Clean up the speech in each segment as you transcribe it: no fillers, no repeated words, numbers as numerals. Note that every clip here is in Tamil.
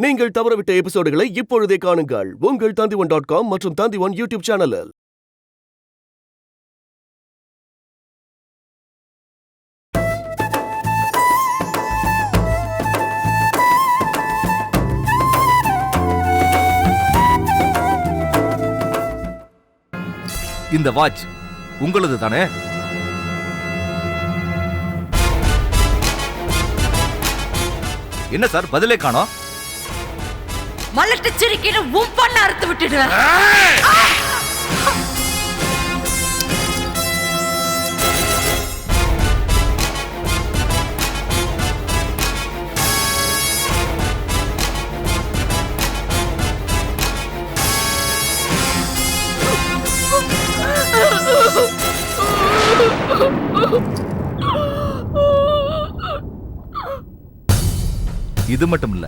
நீங்கள் தவறவிட்ட எபிசோடுகளை இப்பொழுதே காணுங்கள் உங்கள் Tandivan.com மற்றும் Tandivan யூடியூப் சேனலில். இந்த வாட்ச் உங்களது தானே? என்ன சார் பதிலே காணோம்? மலட்டு சிரிக்கிற உம்பண்ண அறுத்து விட்டுடுவேன். இது மட்டும் இல்ல,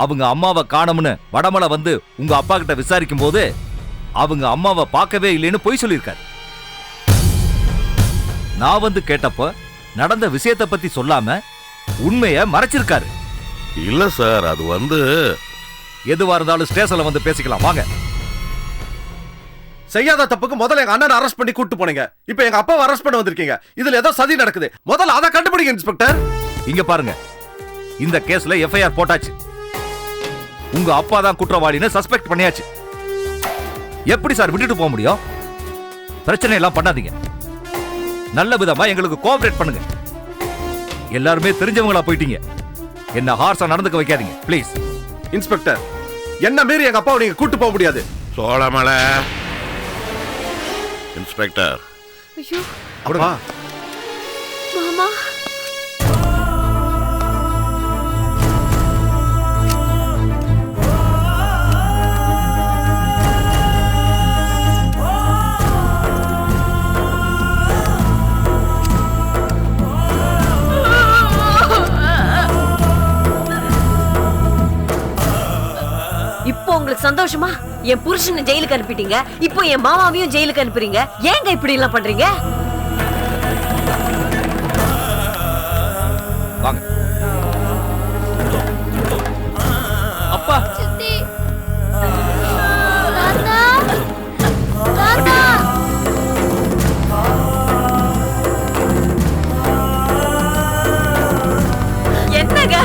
அவங்க அம்மாவை காணோம்னு வடமலை வந்து உங்க அப்பா கிட்ட விசாரிக்கும் போது அவங்க அம்மாவை பார்க்கவே இல்லைன்னு பொய் சொல்லியிருக்காரு. நான் வந்து கேட்டப்ப நடந்த விஷயத்தை பத்தி சொல்லாம உண்மையை மறைச்சிருக்காரு. இல்ல சார், அது வந்து எதுவா இருந்தாலும் ஸ்டேஷன்ல வந்து பேசிக்கலாம் வாங்க. செய்யாத தப்புக்கு முதல்ல எங்க அண்ணனை அரெஸ்ட் பண்ணி கூட்டு போனீங்க. இப்போ எங்க அப்பாவை அரெஸ்ட் பண்ண வந்திருக்கீங்க. இதுல ஏதோ சதி நடக்குது. முதல்ல அதை கண்டுபிடிங்க இன்ஸ்பெக்டர். இங்க பாருங்க, இந்த கேஸ்ல எஃப்ஐஆர் போட்டாச்சு. உங்க அப்பா தான் குற்றவாளின்னு சஸ்பெக்ட் பண்ணியாச்சு. எப்படி சார் விட்டுட்டு போக முடியும்? பிரச்சனை எல்லாம் பண்ணாதீங்க. நல்ல விதமா எங்களுக்கு கோஆபரேட் பண்ணுங்க. எல்லாருமே தெரிஞ்சவங்களா போயிட்டீங்க. என்ன ஹார்ஸா நடந்துக்க வைக்காதீங்க ப்ளீஸ். இன்ஸ்பெக்டர், என்ன மீறி எங்க அப்பாவை நீங்க கூட்டு போக முடியாது. சோழமலை இன்ஸ்பெக்டர். ஐயோ அப்பா, மாமா, இப்போ உங்களுக்கு சந்தோஷமா? என் புருஷனை ஜெயிலுக்கு அனுப்பிட்டீங்க, இப்போ என் மாமாவையும் ஜெயிலுக்கு அனுப்புறீங்க. ஏங்க இப்படி எல்லாம் பண்றீங்க? வாங்க. அப்பா, சித்தி, தாத்தா, தாத்தா. என்னங்க?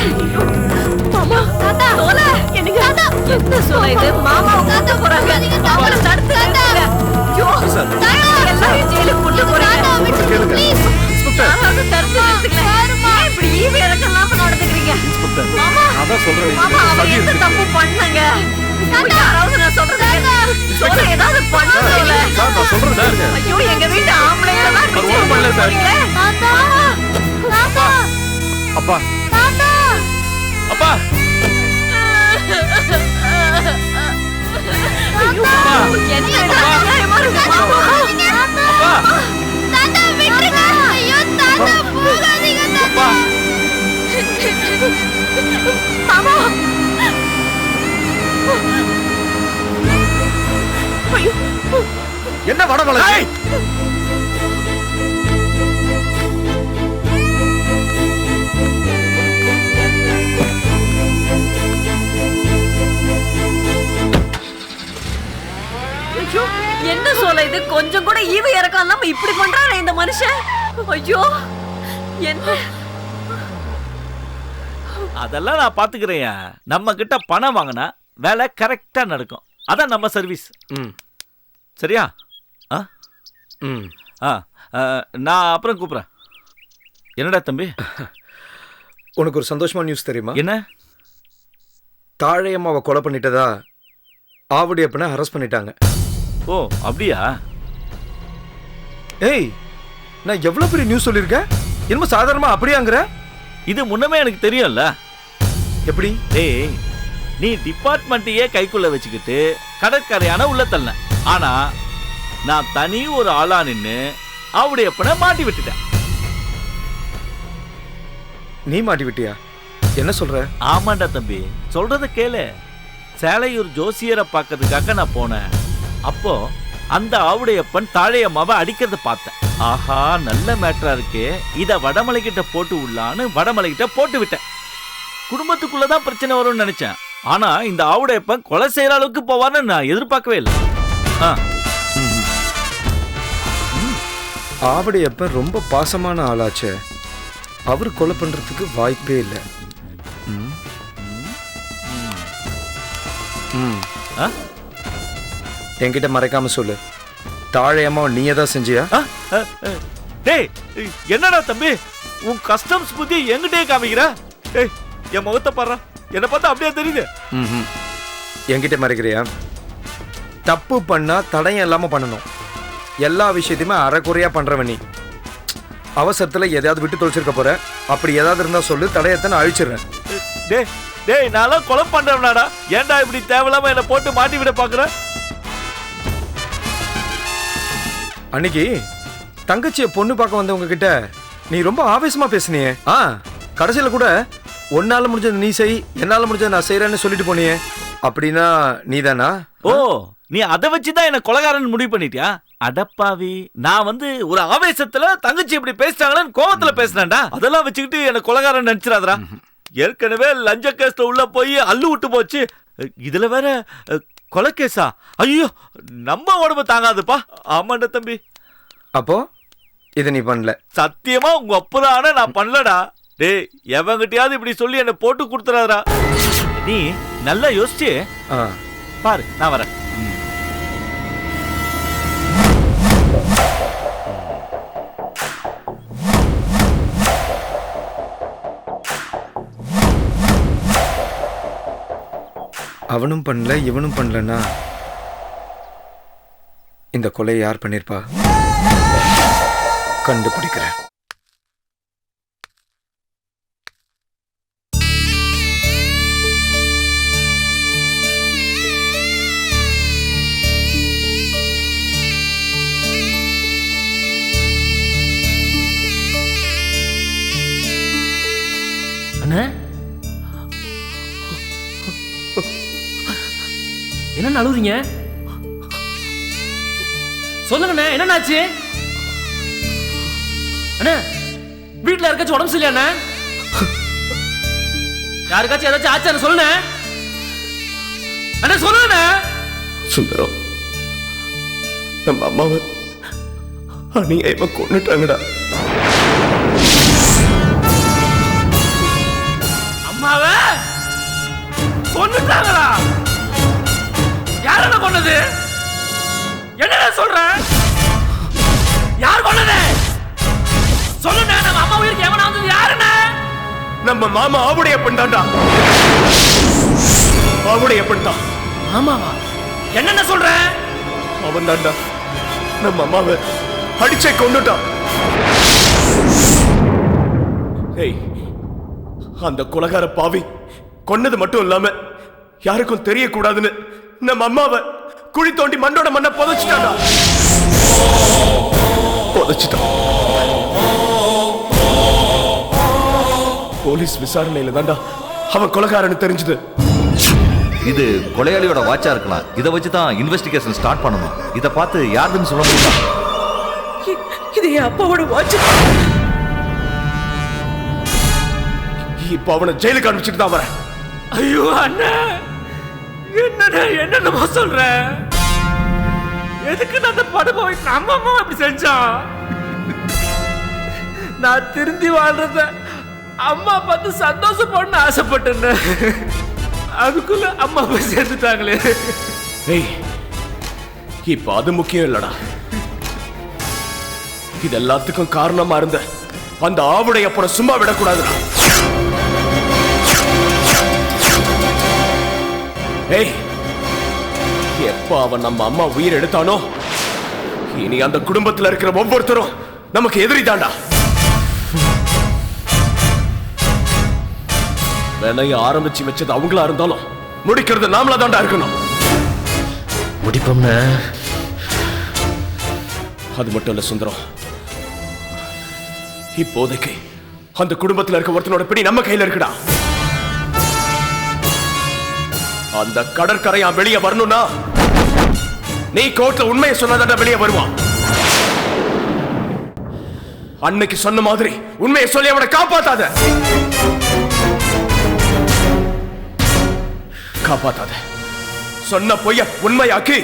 மாமா, தாத்தா, சோல, என்னங்க? தாத்தா, என்ன சோல இது? மாமா தாத்தா போறாங்க. அவங்கள தடுத்து நிறுத்துங்க. ஐயோ, தாத்தா, எல்லாரையும் ஜெயிலுக்கு கொண்டு போறீங்க. ப்ளீஸ், யாராவது தடுத்து நிறுத்துங்க. ஏன் இப்படி ஈவு இறக்கலாம நடந்துக்கிறீங்க? மாமா, அதான் சொல்றேன். மாமா, அவன் எந்த தப்பு பண்ணங்க? யாராவது நான் சொல்றேன். சோல ஏதாவது பண்ணுங்க. நான் சொல்றேன். ஐயோ, எங்க வீட்டு ஆம்பளைங்க தான் ஒண்ணும் பண்ணல சார். தாத்தா, தாத்தா, அப்பா, தாத்தா, அப்பா, ஐயோ, என்ன நியாயமா இருக்கு மாமா? அப்பா, தாத்தா, விட்டுருங்க. ஐயோ, தாத்தா, போகாதீங்க தாத்தா. மாமா, ஐயோ, என்ன வடமலை? ஐயோ, என்ன சொல்ல இது? கொஞ்சம் கூட ஈவு இறக்கம் இல்லாம இப்படி பண்றானே இந்த மனுஷன். ஐயோ, என்ன? அதெல்லாம் நான் பாத்துக்கிறேன். நம்ம கிட்ட பணம் வாங்கினா வேலை கரெக்டா நடக்கும். அதான் நம்ம சர்வீஸ். சரியா? நான் அப்புறம் கூப்பிடுறேன். என்னடா தம்பி? உனக்கு ஒரு சந்தோஷமான நியூஸ் தெரியுமா? என்ன? தாழையம்மாவை கொலை பண்ணிட்டதா ஆவுடையப்பனை அரெஸ்ட் பண்ணிட்டாங்க. ஓ, அப்படியா? ஏய், நான் எவ்வளவு பெரிய நியூஸ் சொல்லியிருக்கேன். என்னமோ சாதாரணமா அப்படியாங்கிற? இது முன்னமே எனக்கு தெரியும்ல. எப்படி? டேய், நீ டிபார்ட்மெண்ட்டையே கைக்குள்ள வச்சுக்கிட்டு கடற்கரையான உள்ள தள்ள. ஆனா நான் தனி ஒரு ஆளா நின்னு அவடையப்பனை மாட்டி விட்டுட்டேன். நீ மாட்டி விட்டியா? என்ன சொல்ற? ஆமாண்டா தம்பி, சொல்றத கேளு. சேலையூர் ஜோசியரை பார்க்கறதுக்காக நான் போனேன். அப்போ அந்த ஆவுடையப்பன் தாழையம்மாவை அடிக்கிறத பார்த்தேன். ஆஹா, நல்ல மேட்டரா இருக்கே, இத வடமலை கிட்ட போட்டு விடலான்னு வடமலை கிட்ட போட்டு விட்டேன். குடும்பத்துக்குள்ளதான் பிரச்சனை வரும்னு நினைச்சேன். ஆனா இந்த ஆவுடையப்பன் கொலை செய்யற அளவுக்கு போவான்னு நான் எதிர்பார்க்கவே இல்லை. ஆவுடையப்பன் ரொம்ப பாசமான ஆளாச்சே, அவர் கொலை பண்றதுக்கு வாய்ப்பே இல்லை. என்கிட்ட மறைக்காம சொல்லு, தாழையம்மா நீயே தான் செஞ்சியா? டேய் என்னடா தம்பி உன் கஸ்டம்ஸ் புத்தி எங்கிட்டே காமிக்கிற? டேய் என் முகத்தை பாரு, என்ன பார்த்தா அப்படியே தெரியுது. என்கிட்ட மறைக்கிறியா? தப்பு பண்ணா தடயம் இல்லாம பண்ணணும். எல்லா விஷயத்தையுமே அரைக்குறையா பண்றவன் நீ. அவசரத்துல எதையாவது விட்டு தொலைச்சிருக்க போற, அப்படி ஏதாவது இருந்தா சொல்லு, தடயத்தை நான் அழிச்சிடுறேன். டேய் டேய் நான்லாம் கொலை பண்றவனாடா, ஏன்டா இப்படி தேவையில்லாம என்ன போட்டு மாட்டி விட பாக்குற? அன்னைக்கு தங்கச்சிய பொண்ணு பார்க்க வந்தவங்க கிட்ட நீ ரொம்ப ஆவேசமா பேசுனியே. கடைசியில கூட உன்னால முடிஞ்சது நீ செய், என்னால முடிஞ்சது நான் செய்யறேன்னு சொல்லிட்டு போனியே, அப்படின்னா நீதானா? ஓ, நீ அதை வச்சுதான் என்ன கொலைகாரன் முடிவு பண்ணிட்டியா? அடப்பாவி, நான் ஒரு ஆவேசத்துல தங்கச்சி இப்படி பேசிட்டாங்களேன்னு கோவத்துல பேசினேன்டா. அதெல்லாம் வச்சுக்கிட்டு என்ன கொலைகாரன் நினைச்சிடாதரா. ஏற்கனவே லஞ்ச கேஸ்ல உள்ள போய் அல்லு விட்டு போச்சு, இதுல வேற கொலை கேஸா? ஐயோ, நம்ம உடம்பு தாங்காதுப்பா. ஆமாண்டா தம்பி. அப்போ இதை நீ பண்ணல? சத்தியமா உங்க அப்புறான நான் பண்ணலடா. டேய் எவங்கிட்டயாவது இப்படி சொல்லி என்ன போட்டு கொடுத்துறாதரா. நீ நல்லா யோசிச்சு பாரு, நான் வரேன். அவனும் பண்ணல இவனும் பண்ணலன்னா இந்த கொலையை யார் பண்ணிருப்பா? கண்டுபிடிக்கிறேன். அண்ணா என்ன அழுவுறீங்க? சொல்லுங்கண்ணே, என்னன்னாச்சு? அண்ணா வீட்டுல இருக்காச்சும் உடம்பு சரியில்லையா? யாருக்காச்சும் ஏதாச்சும் ஆச்சான்னு சொல்லுண்ணே. அண்ணா சொல்லுண்ணே. சுந்தரம், நம்ம அம்மாவை அநியாயமா கொன்னுட்டாங்கடா. அம்மாவை கொன்னுட்டாங்களா? யார கொன்னது? என்ன சொல்ற? யார் கொன்னது? சொல்லுண்ணே. நம்ம அம்மா உயிருக்கு எவனா வந்தது யாருண்ணே? நம்ம மாமா ஆவுடையப்பன் தான்டா. ஆவுடையப்பன் தான். ஆமாவா? என்னென்ன சொல்ற? அவன் தான்டா நம்ம அம்மாவை அடிச்சே கொன்னுட்டான். ஏய், அந்த கொலைகார பாவி கொன்னது மட்டும் இல்லாம யாருக்கும் தெரியக்கூடாதுன்னு நம்ம அம்மாவை குழி தோண்டி மண்ணோட மண்ணை புதைச்சிட்டான்டா. புதைச்சிட்டான். போலீஸ் விசாரணையில தான்டா அவன் கொலைகாரன்னு தெரிஞ்சது. இது கொலையாளியோட வாட்சா இருக்கலாம். இதை வச்சுதான் இன்வெஸ்டிகேஷன் ஸ்டார்ட் பண்ணணும். இதை பார்த்து யாருன்னு சொல்ல முடியுமா? இது என் அப்பாவோட வாட்ச். இப்ப அவனை ஜெயிலுக்கு அனுப்பிச்சிட்டு தான் வரேன். ஐயோ அண்ணா, என்னென்னமா சொல்ற? எதுக்கு அந்த படுகொலை நம்ம அம்மா அப்படி செஞ்சான்? நான் திருந்தி வாழ்றத அம்மா பார்த்து சந்தோஷப்படணும்னு ஆசைப்பட்டேன். அதுக்குள்ள அம்மா போய் சேர்ந்துட்டாங்களே. ஏய், இப்ப அது முக்கியம் இல்லடா. இது எல்லாத்துக்கும் காரணமா இருந்த அந்த ஆவுடையப்பனை சும்மா விடக்கூடாதுடா. ஏய், எப்ப அவன் நம்ம அம்மா உயிர் எடுத்தானோ, இனி அந்த குடும்பத்தில் இருக்கிற ஒவ்வொருத்தரும் நமக்கு எதிரி தாண்டா. வேலையை ஆரம்பிச்சு வச்சது அவங்களா இருந்தாலும் முடிக்கிறது நாமளா தாண்டா இருக்கணும். முடிப்போம்னா அது மட்டும் இல்ல சுந்தரம், இப்போதைக்கு அந்த குடும்பத்தில் இருக்க ஒருத்தனோட பிடி நம்ம கையில இருக்குடா. அந்த கடற்கரையா வெளியே வரணும்னா நீ கோர்ட்ல உண்மையை சொன்னதாண்டா வெளியே வருவான். அன்னைக்கு சொன்ன மாதிரி உண்மையை சொல்லி அவனை காப்பாத்தாத. காப்பாத்தாத. சொன்ன பொய்ய உண்மையாக்கி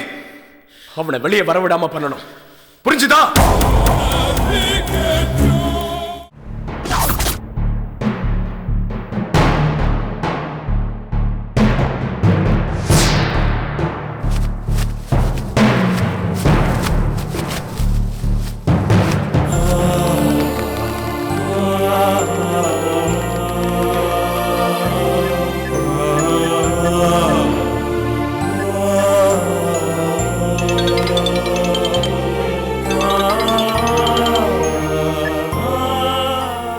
அவனை வெளியே வரவிடாம பண்ணணும். புரிஞ்சுதா?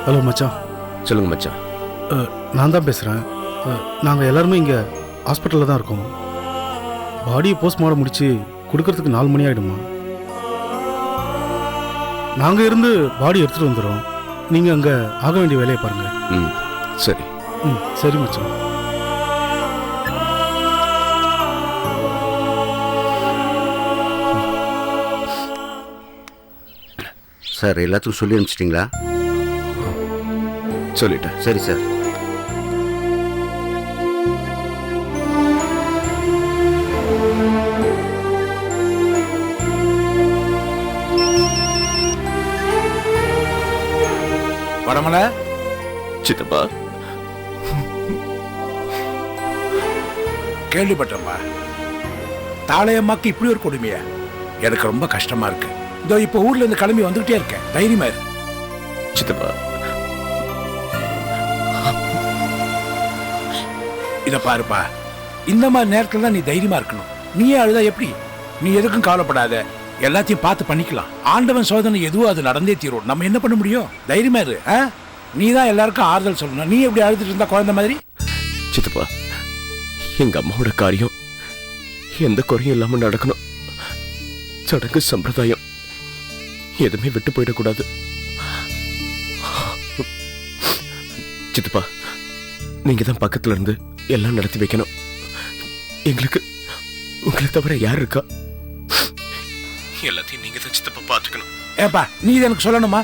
ஹலோ மச்சான். சொல்லுங்க மச்சான். நான் தான் பேசுகிறேன். நாங்கள் எல்லாருமே இங்கே ஹாஸ்பிட்டலில் தான் இருக்கோம். பாடியை போஸ்ட்மார்ட்டம் முடித்து கொடுக்கறதுக்கு 4 மணி ஆகிடுமா? நாங்கள் இருந்து பாடி எடுத்துகிட்டு வந்துடுறோம். நீங்கள் அங்கே ஆக வேண்டிய வேலையை பாருங்கள். ம் சரி. ம் சரி மச்சான். சார் எல்லாத்துக்கும் சொல்லி அனுப்பிச்சிட்டிங்களா? சொல்லிட்டேன். சரி சார். வடமலை சித்தப்பா, கேள்விப்பட்டம்மா. தாளையம்மாக்கு இப்படி ஒரு கொடுமையா? எனக்கு ரொம்ப கஷ்டமா இருக்கு. இதோ இப்போ ஊர்ல இருந்து கிளம்பி வந்துகிட்டே இருக்கேன். தைரியமா இரு சித்தப்பா. இத பாருப்பா, இந்த மாதிரி நேரத்துல தான் நீ தைரியமா இருக்கணும். நீயே அழுதா எப்படி? நீ எதுக்கும் கவலைப்படாத, எல்லாத்தையும் பார்த்து பண்ணிக்கலாம். ஆண்டவன் சோதனை எதுவும் அது நடந்தே தீரும். நம்ம என்ன பண்ண முடியும்? தைரியமா இரு. நீ தான் எல்லாருக்கும் ஆறுதல் சொல்லணும். நீ எப்படி அழுதுட்டு இருந்தா குழந்தை மாதிரி? சித்தப்பா, எங்க அம்மாவோட காரியம் எந்த குறையும் இல்லாம நடக்கணும். சடங்கு சம்பிரதாயம் எதுவுமே விட்டு போயிடக்கூடாது. சித்தப்பா, நீங்க தான் பக்கத்துல இருந்து எல்லாம் நடத்தி வைக்கணும். எங்களுக்கு உங்களை தவிர யார் இருக்கா? எல்லாத்தையும் நீங்க தான் சித்தப்பா பாத்துக்கணும். ஏப்பா, நீ இதை எனக்கு சொல்லணுமா?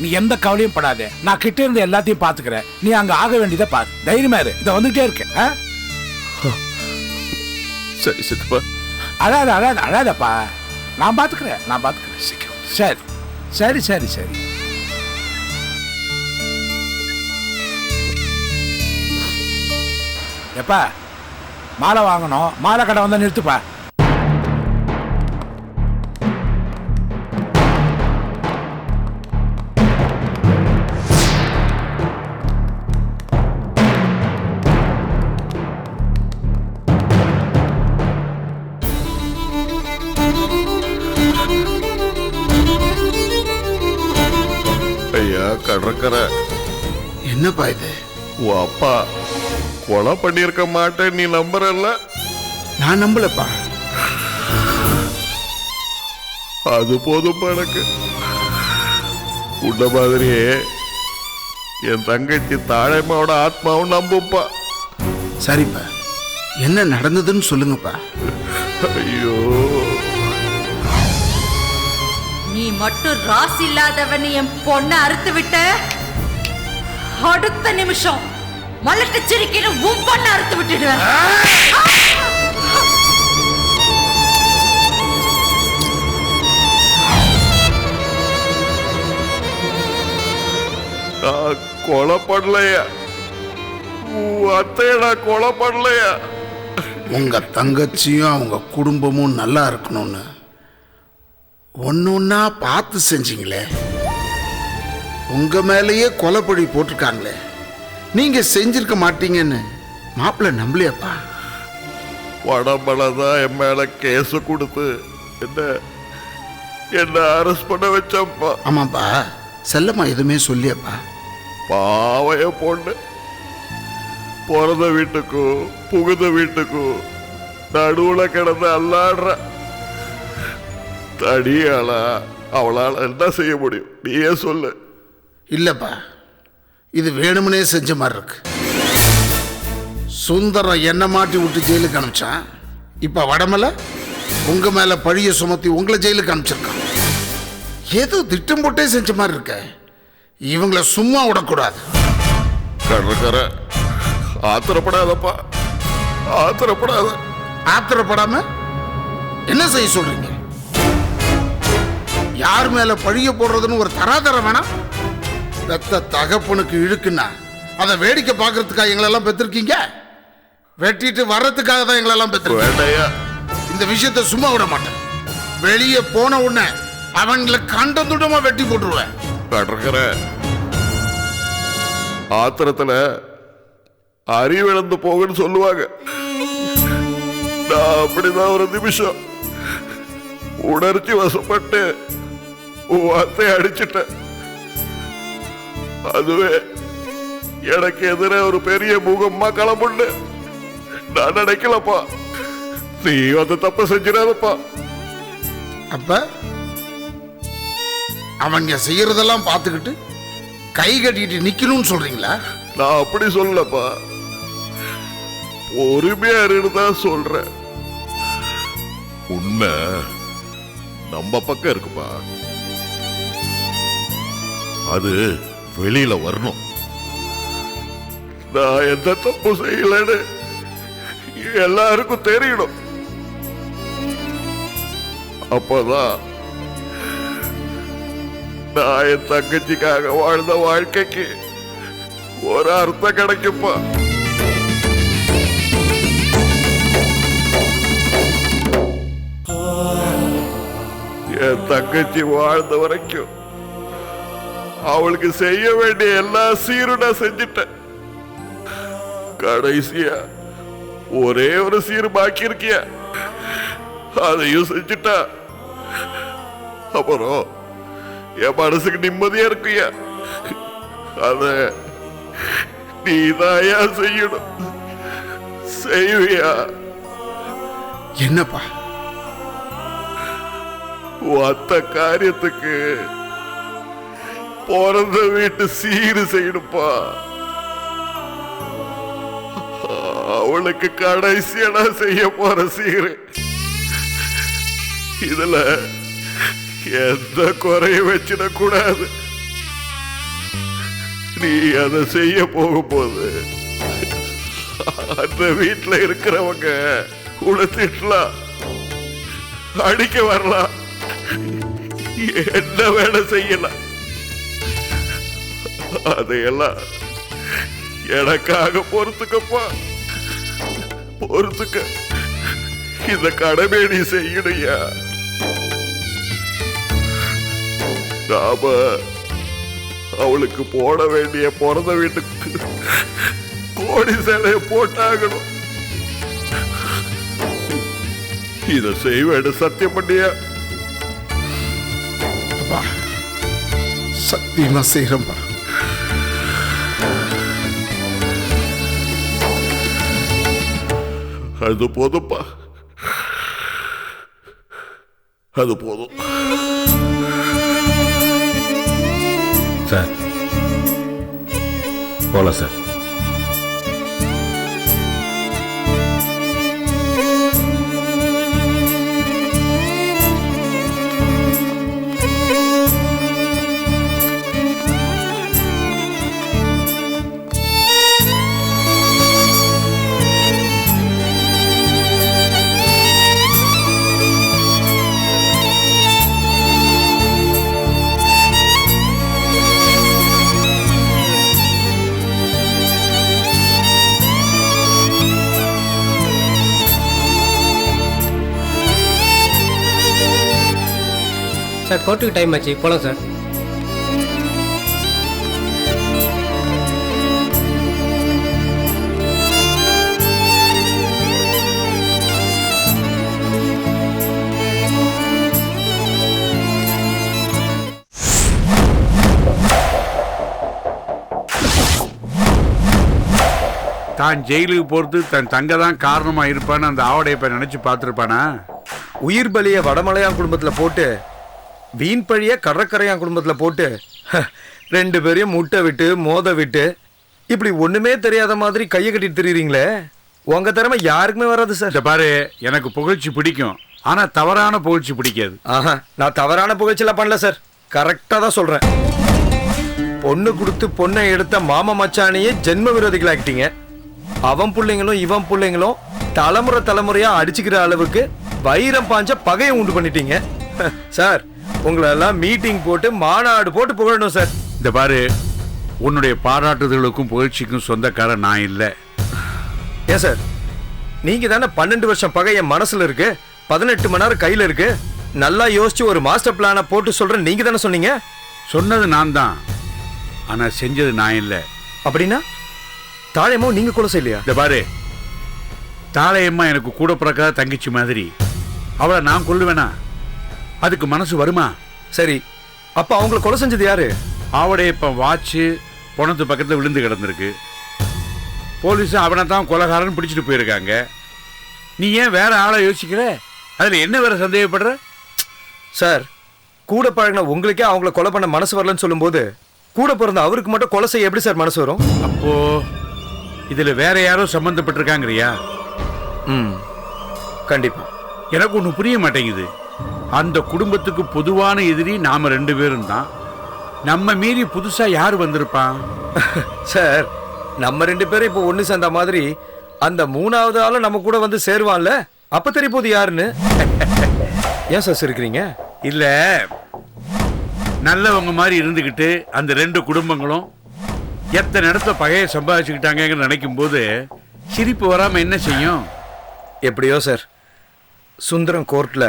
நீ எந்த கவலையும் படாத, நான் கிட்ட இருந்து எல்லாத்தையும் பாத்துக்கிறேன். நீ அங்க ஆக வேண்டியதை பாரு. தைரியமா இரு. இதை வந்துகிட்டே இருக்கேன். சரி சித்தப்பா. அழாத அழாத அழாதப்பா. நான் பாத்துக்கிறேன், நான் பாத்துக்கிறேன். சீக்கிரம். சரி சரி சரி சரி. எப்பா, மாலை வாங்கணும். மாலை கடை வந்தா நிறுத்துப்பா. ஐயா கடற்கரை, என்னப்பா இது? உன் அப்பா கொலை பண்ணியிருக்க மாட்டேன், நீ நம்புறல்ல? நான் நம்பலப்பா. அது போதும் எனக்கு. உன்ன மாதிரியே என் தங்கச்சி தாழைமாவோட ஆத்மாவும் நம்புப்பா. சரிப்பா, என்ன நடந்ததுன்னு சொல்லுங்கப்பா. ஐயோ, நீ மட்டும் ராசி இல்லாதவன் என் பொண்ணை அறுத்து விட்ட அடுத்த நிமிஷம் மலட்டு சிரிக்கிற உன் பொண்ணை அறுத்து விட்டுடுவேன். நான் கொலை பண்ணலையா? உன் அத்தைய நான் கொலை பண்ணலையா? உங்க தங்கச்சியும் அவங்க குடும்பமும் நல்லா இருக்கணும்னு ஒன்னொன்னா பார்த்து செஞ்சீங்களே. உங்க மேலேயே கொலைப்பழி போட்டிருக்காங்களே. நீங்க செஞ்சிருக்க மாட்டீங்கன்னு மாப்பிள்ள நம்பலையாப்பா? வடமலைதான் என் மேல கேஸ் கொடுத்து என்ன அரெஸ்ட் பண்ண வச்சப்பா. ஆமாப்பா, செல்லம்மா எதுவுமே சொல்லியப்பா? பாவைய பொண்ணு பிறந்த வீட்டுக்கும் புகுந்த வீட்டுக்கும் நடுவுல கிடந்து அல்லாடுற தடியாளா. அவளால் என்ன செய்ய முடியும்? நீயே சொல்லு. இல்லப்பா, இது வேணும்னே செஞ்ச மாதிரி இருக்கு. சுந்தரம் என்ன மாட்டி விட்டு ஜெயிலுக்கு அனுப்பிச்சான். இப்ப வடமலை உங்க மேல பழிய சுமத்தி உங்களை ஜெயிலுக்கு அனுப்பிச்சிருக்கான். ஏதோ திட்டம் போட்டே செஞ்ச மாதிரி இருக்க. இவங்களை சும்மா விடக்கூடாது. கடற்கரை, ஆத்திரப்படாதப்பா. ஆத்திரப்படாத. ஆத்திரப்படாம என்ன செய்ய சொல்றீங்க? யார் மேல பழிய போடுறதுன்னு ஒரு தராதரம் வேணாம்? பெத்த தகப்பனுக்கு இழுக்குன்னா அதை வேடிக்கை பார்க்கறதுக்காக எங்களெல்லாம் பெற்றிருக்கீங்க? வெட்டிட்டு வர்றதுக்காக தான் எங்களெல்லாம் பெற்றிருக்கீங்க. இந்த விஷயத்தை சும்மா விட மாட்டேன். வெளியே போன உடனே அவங்களை கண்டதுடமா வெட்டி போட்டுருவேன். ஆத்திரத்துல அறிவிழந்து போகுன்னு சொல்லுவாங்க. நான் அப்படிதான் ஒரு நிமிஷம் உணர்ச்சி வசப்பட்டு வார்த்தை அடிச்சிட்டேன். அதுவே எனக்கு எதிர ஒரு பெரிய முகமா கிளம்புன்னு நான் நினைக்கலப்பா. நீ அந்த தப்ப செஞ்சிடாதப்பா. அப்ப அவங்க செய்யறதெல்லாம் பார்த்துக்கிட்டு கை கட்டிட்டு நிக்கணும்னு சொல்றீங்களா? நான் அப்படி சொல்லப்பா, பொறுமையா தான் சொல்றேன். உண்மை நம்ம பக்கம் இருக்குப்பா, அது வெளியில வரணும். நான் எந்த தப்பு செய்யலன்னு எல்லாருக்கும் தெரியணும். அப்பதான் நான் என் தங்கச்சிக்காக வாழ்ந்த வாழ்க்கைக்கு ஒரு அர்த்தம் கிடைக்குப்பா. என் தங்கச்சி வாழ்ந்த வரைக்கும் அவளுக்கு செய்ய வேண்டிய எல்லா சீரும் நான் செஞ்சிட்டேன். கடைசியா ஒரே ஒரு சீர் பாக்கி இருக்கிய, அதையும் செஞ்சுட்டா. அப்புறம் என் மனசுக்கு நிம்மதியா இருக்கிய, அத நீதாயா செய்யணும். செய்வியா? என்னப்பா அத்த காரியத்துக்கு பிறந்த வீட்டு சீரு செய்யணுப்பா. அவளுக்கு கடைசியா நான் செய்ய போற சீரு. இதுல எந்த குறையும் வச்சிட கூடாது. நீ அதை செய்ய போகும்போது அந்த வீட்டுல இருக்கிறவங்க உழைத்திடலாம், அடிக்க வரலாம், என்ன வேலை செய்யலாம். அதையெல்லாம் எனக்காக பொறுத்துக்கப்பா, பொறுத்துக்க. இந்த கடமை நீ செய்யணுயா. நாம அவளுக்கு போட வேண்டிய பிறந்த வீட்டுக்கு கோடி சேலையை போட்டாகணும். இத செய்வேன்னு சத்தியம் பண்ணியா? சத்தியமா செய்யறம்பா. அது போதும்பா, அது போதும். சார் போலாம் சார். சார் கோர்ட்டுக்கு டைம் ஆச்சு, போகலாம் சார். தான் ஜெயிலுக்கு போறது தன் தங்க தான் காரணமா இருப்பான்னு அந்த ஆவடையப்ப நினைச்சு பார்த்துருப்பானா? உயிர் பலிய வடமலையான் குடும்பத்துல போட்டு வீண் பழிய கடற்கரையான் குடும்பத்துல போட்டு 2 பேரையும் முட்டை விட்டு மோத விட்டு இப்படி ஒண்ணுமே தெரியாத மாதிரி கையை கட்டிட்டு திரியுறீங்களே. உங்க திறமை யாருக்குமே வராது சார். பாரு, எனக்கு புகழ்ச்சி பிடிக்கும், ஆனா தவறான புகழ்ச்சி பிடிக்காது. ஆஹா, நான் தவறான புகழ்ச்சியெல்லாம் பண்ணல சார், கரெக்டா தான் சொல்றேன். பொண்ணு கொடுத்து பொண்ணை எடுத்த மாமா மச்சானையே ஜென்ம விரோதிகள் ஆக்கிட்டீங்க. அவன் பிள்ளைங்களும் இவன் பிள்ளைங்களும் தலைமுறை தலைமுறையா அடிச்சுக்கிற அளவுக்கு வைரம் பாஞ்ச பகையை உண்டு பண்ணிட்டீங்க சார். உங்களை எல்லாம் மீட்டிங் போட்டு மாநாடு போட்டு புகழணும் சார். இந்த பாரு, உன்னுடைய பாராட்டுதலுக்கும் புகழ்ச்சிக்கும் சொந்தக்காரன் நான் இல்லை. ஏன் சார், நீங்க தானே 12 வருஷம் பகை என் மனசுல இருக்கு, 18 மணி நேரம் கையில இருக்கு, நல்லா யோசிச்சு ஒரு மாஸ்டர் பிளான போட்டு சொல்றேன் நீங்க தானே சொன்னீங்க. சொன்னது நான் தான், ஆனா செஞ்சது நான் இல்லை. அப்படின்னா தாழையம்மா நீங்க கொலை செய்யலையா? இந்த பாரு, தாழையம்மா எனக்கு கூட பிறக்காத தங்கச்சி மாதிரி, அவளை நான் கொல்லுவேனா? அதுக்கு மனசு வருமா? சரி, அப்ப அவங்களை கொலை செஞ்சது யாரு? அவடைய இப்ப வாட்சு பணத்து பக்கத்துல விழுந்து கிடந்திருக்கு. போலீஸ் அவனை தான் கொலைகாரன் பிடிச்சிட்டு போயிருக்காங்க. நீ ஏன் வேற ஆளை யோசிக்கிற? அதுல என்ன வேற சந்தேகப்படுற? சார், கூட பழகின உங்களுக்கே அவங்கள கொலை பண்ண மனசு வரலன்னு சொல்லும்போது கூட பிறந்த அவருக்கு மட்டும் கொலை செய்ய எப்படி சார் மனசு வரும்? அப்போ இதுல வேற யாரோ சம்பந்தப்பட்டிருக்காங்கறியா? கண்டிப்பா. எனக்கு ஒண்ணு புரிய மாட்டேங்குது. அந்த குடும்பத்துக்கு பொதுவான எதிரி நாம 2 பேரும் தான். நம்ம மீறி புதுசா யார் வந்திருப்பான்? சார், நம்ம 2 பேரும் இப்போ ஒண்ணு சேர்ந்த மாதிரி அந்த 3வது ஆளு நம்ம கூட வந்து சேருவான்ல, அப்ப தெரிய போது யாருன்னு. ஏன் சார் சிரிக்கிறீங்க? இல்ல, நல்லவங்க மாதிரி இருந்துகிட்டு அந்த 2 குடும்பங்களும் எத்தனை இடத்துல பகையை சம்பாதிச்சுக்கிட்டாங்கன்னு நினைக்கும் போது சிரிப்பு வராம என்ன செய்யும்? எப்படியோ சார், சுந்தரம் கோர்ட்ல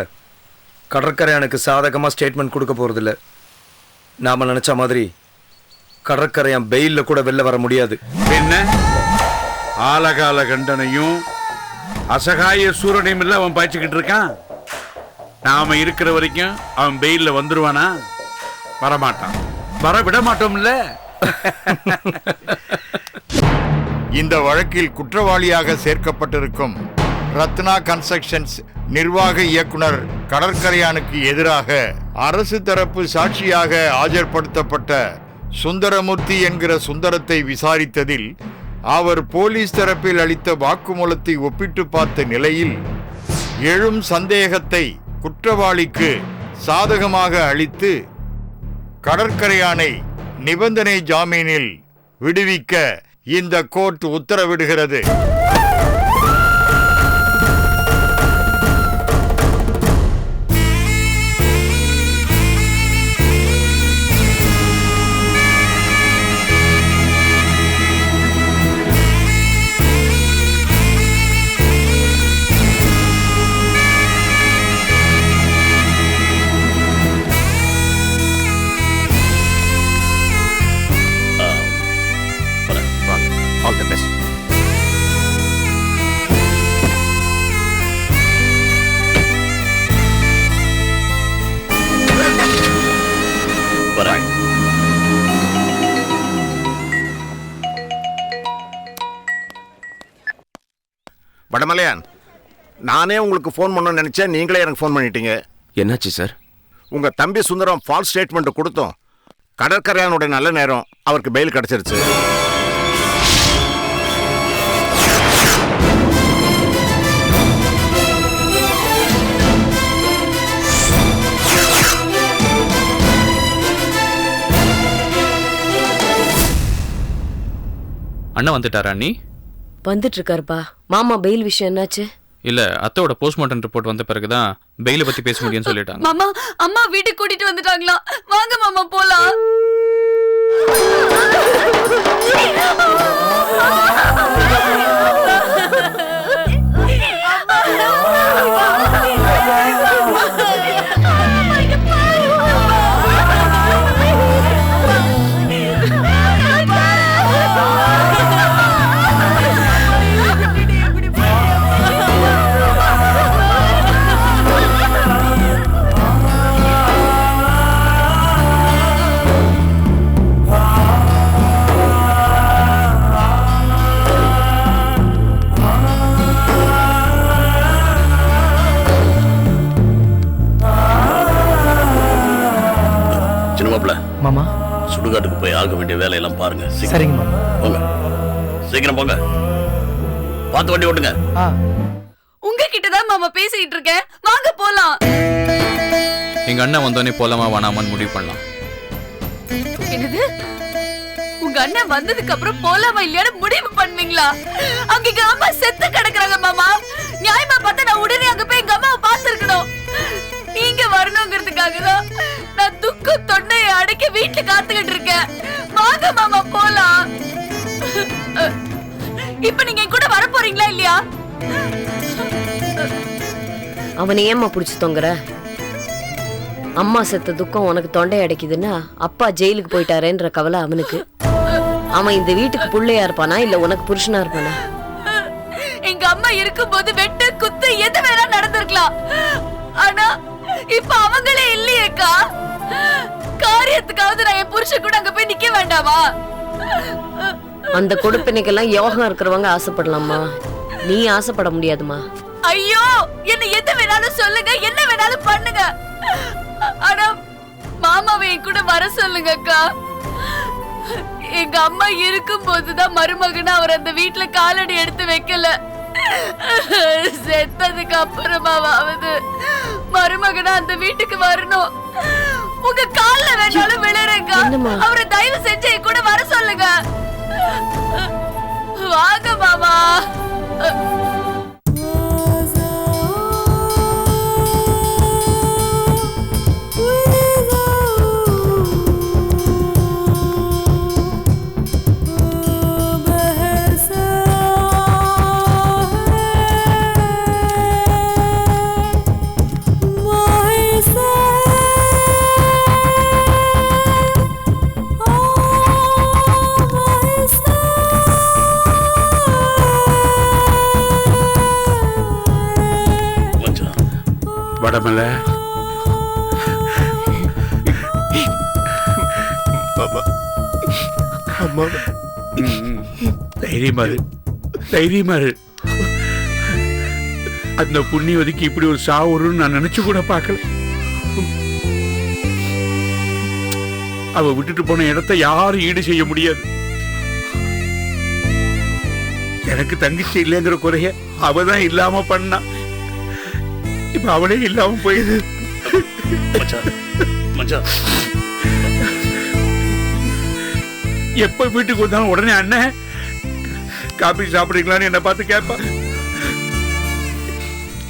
கடற்கரையானுக்கு சாதகமா ஸ்டேட்மெண்ட் கொடுக்க போறதில்ல. நாம நினைச்ச மாதிரி கடற்கரையான் பெயில்ல கூட வெளில வர முடியாது. என்ன ஆலகால கண்டனையும் அசகாய சூரனையும் இல்ல அவன் பாய்ச்சிக்கிட்டு இருக்கான். நாம இருக்கிற வரைக்கும் அவன் பெயில்ல வந்துருவானா? வரமாட்டான். வர விட மாட்டோம்ல. இந்த வழக்கில் குற்றவாளியாக சேர்க்கப்பட்டிருக்கும் ரத்னா கன்ஸ்ட்ரக்ஷன்ஸ் நிர்வாக இயக்குனர் கடற்கரையானுக்கு எதிராக அரசு தரப்பு சாட்சியாக ஆஜர்படுத்தப்பட்ட சுந்தரமூர்த்தி என்கிற சுந்தரத்தை விசாரித்ததில் அவர் போலீஸ் தரப்பில் அளித்த வாக்குமூலத்தை ஒப்பிட்டு பார்த்த நிலையில் எழும் சந்தேகத்தை குற்றவாளிக்கு சாதகமாக அளித்து கடற்கரையானை நிபந்தனை ஜாமீனில் விடுவிக்க இந்த கோர்ட் உத்தரவிடுகிறது. All the best. Bye. Vadamalaiyan, நானே உங்களுக்கு ஃபோன் பண்ணணும்னு நினைச்சேன், நீங்களே எனக்கு ஃபோன் பண்ணிட்டீங்க. என்னாச்சு சார்? உங்க தம்பி சுந்தரம் ஃபால்ஸ் ஸ்டேட்மெண்ட் கொடுத்தோம். கடற்கரையானுடைய நல்ல நேரம் அவருக்கு பெயில் கிடைச்சிருச்சு. அண்ணா வந்துட்டாரா? நீ வந்துட்டு இருக்காருப்பா. மாமா பெயில் விஷயம் என்னாச்சு? இல்ல, அத்தையோட போஸ்ட்மார்ட்டம் ரிப்போர்ட் வந்த பிறகுதான் பெயில பத்தி பேச முடியும்னு சொல்லிட்டாங்க. மாமா, அம்மா வீட்டுக்கு கூட்டிட்டு வந்துட்டாங்களா? வாங்க மாமா போலாம். மாமா, சுடுகாட்டுக்கு போய் ஆக வேண்டிய வேலையெல்லாம் பாருங்க. சரிங்க மாமா. போங்க, சீக்கிரம் போங்க. பார்த்து வண்டி ஓட்டுங்க. உங்ககிட்டதான் மாமா பேசிட்டு இருக்கேன். வாங்க போலாம். எங்க அண்ணன் வந்தோடனே போலாமா வேணாமான்னு முடிவு பண்ணலாம். என்னது? உங்க அண்ணன் வந்ததுக்கு அப்புறம் போலாமா இல்லையான்னு முடிவு பண்ணுவீங்களா? அங்க எங்க அம்மா செத்து கிடக்குறாங்க மாமா. நியாயமா பார்த்தா நான் உடனே அங்க போய் எங்க அம்மாவை பார்த்திருக்கணும். நீங்க வரணுங்கிறதுக்காக தான் நான் துக்க தொண்டையை அடக்கி வீட்டுல காத்துக்கிட்டு இருக்கேன். வாங்க மாமா போலாம். இப்ப நீங்க என் கூட வர போறீங்களா இல்லையா? அவனை ஏம்மா புடிச்சு தொங்குற? அம்மா செத்த துக்கம் உனக்கு தொண்டை அடைக்குதுன்னா அப்பா ஜெயிலுக்கு போயிட்டாரேன்ற கவலை அவனுக்கு. அவன் இந்த வீட்டுக்கு புள்ளையா இருப்பானா இல்ல உனக்கு புருஷனா இருப்பானா? எங்க அம்மா இருக்கும்போது வெட்டு குத்து எது வேணா நடந்திருக்கலாம். ஆனா இப்ப அவங்களே இல்லையேக்கா. காரியத்துக்காவது நான் என் புருஷன் கூட அங்க போய் நிக்க வேண்டாமா? அந்த கொடுப்பினைக்கெல்லாம் யோகம் இருக்கிறவங்க ஆசைப்படலாமா? நீ ஆசைப்பட முடியாதுமா. ஐயோ, என்ன எது வேணாலும் சொல்லுங்க, என்ன வேணாலும் பண்ணுங்க. ஆனா மாமாவை என் கூட வர சொல்லுங்க அக்கா. எங்க அம்மா இருக்கும் போதுதான் மருமகனா அவர் அந்த வீட்டுல காலடி எடுத்து வைக்கல. செத்ததுக்கு அப்புறமாவது மருமகனா அந்த வீட்டுக்கு வரணும். உங்க கால்ல வேணாலும் விழுறேங்க. அவரை தயவு செஞ்சு என் கூட வர சொல்லுங்க. வாங்க மாமா. வடமலை தைரியமா இரு, தைரியமா இரு. அந்த புண்ணியவதிக்கு இப்படி ஒரு சாவுன்னு நான் நினைச்சு கூட பார்க்கல. அவ விட்டுட்டு போன இடத்தை யாரும் ஈடு செய்ய முடியாது. எனக்கு தங்கச்சி இல்லைங்கிற குறைய அவதான் இல்லாம பண்ணா. இப்ப அவளே இல்லாம போயிது. எப்ப வீட்டுக்கு வந்தாலும் உடனே அண்ணன் காபி சாப்பிடுறீங்களான்னு என்ன பார்த்து கேட்பா.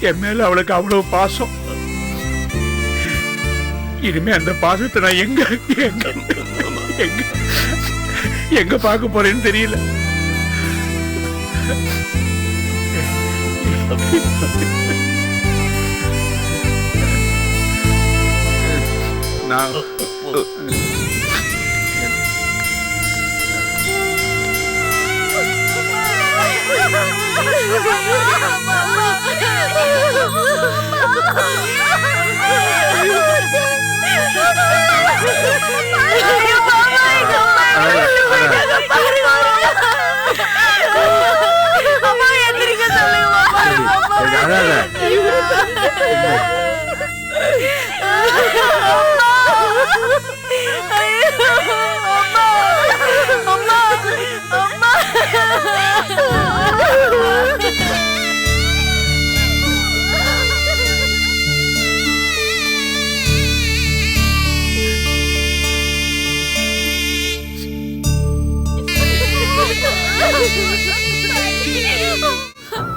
என் மேல அவளுக்கு அவ்வளவு பாசம். இனிமே அந்த பாசத்தை நான் எங்க எங்க எங்க எங்க பார்க்க போறேன்னு தெரியல. நான்